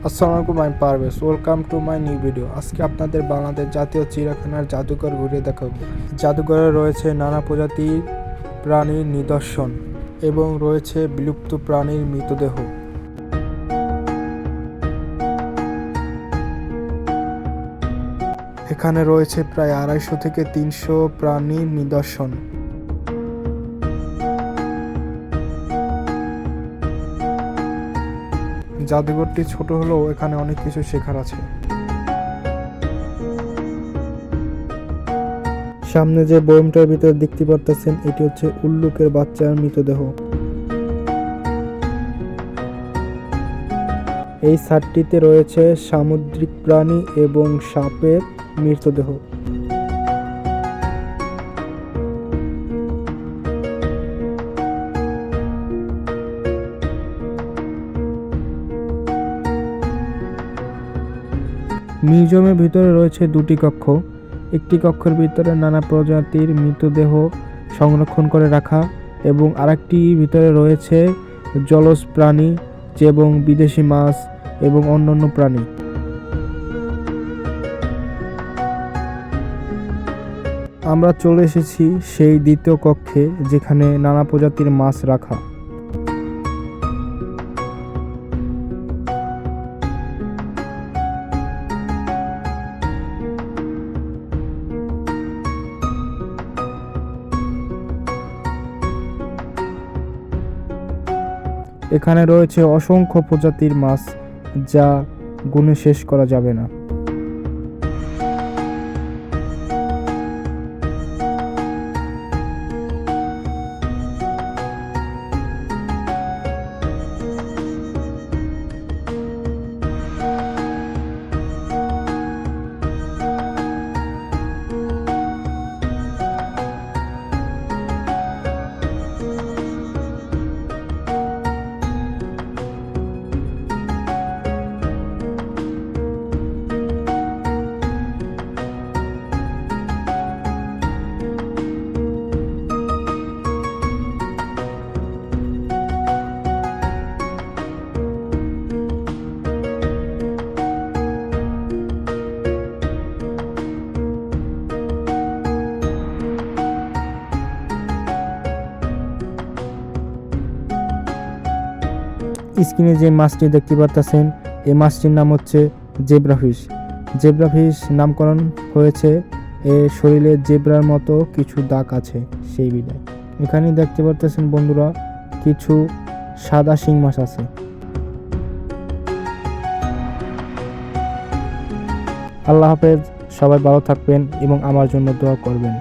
আসসালামু আলাইকুম, আমি Parvez. Welcome to my new video. আজকে আপনাদের বাংলাদেশ জাতীয় চিড়িয়াখানার জাদুঘর ঘুরে দেখাবো। জাদুঘরে রয়েছে নানা প্রজাতির প্রাণীর নিদর্শন এবং রয়েছে বিলুপ্ত প্রাণীর মৃতদেহ। এখানে রয়েছে প্রায় 250 থেকে 300 প্রাণীর নিদর্শন। জাদুঘরটি ছোট হলেও এখানে অনেক কিছু শেখার আছে। সামনে যে বয়মটার ভিতরে দেখতে পারতেছেন, এটি হচ্ছে উল্লুকের বাচ্চার মৃতদেহ। এই সারটিতে রয়েছে সামুদ্রিক প্রাণী এবং সাপের মৃতদেহ। মিউজিয়ামের ভিতরে রয়েছে 2টি কক্ষ। একটি কক্ষের ভিতরে নানা প্রজাতির মৃতদেহ সংরক্ষণ করে রাখা এবং আরেকটি ভিতরে রয়েছে জলজ প্রাণী এবং বিদেশি মাছ এবং অন্যান্য প্রাণী। আমরা চলে এসেছি সেই দ্বিতীয় কক্ষে, যেখানে নানা প্রজাতির মাছ রাখা। এখানে রয়েছে অসংখ্য প্রজাতির মাছ, যা গুণে শেষ করা যাবে না। স্ক্রিনে যে মাছটি দেখতে পাচ্ছেন, এই মাছটির নাম হচ্ছে জেব্রাফিশ। জেব্রাফিশ নামকরণ হয়েছে এর শরীরে জেব্রার মতো কিছু দাগ আছে, সেই বিধায়। এখানে দেখতে পাচ্ছেন বন্ধুরা, কিছু সাদা শিং মাছ আছে। আল্লাহ হাফেজ, সবাই ভালো থাকবেন এবং আমার জন্য দোয়া করবেন।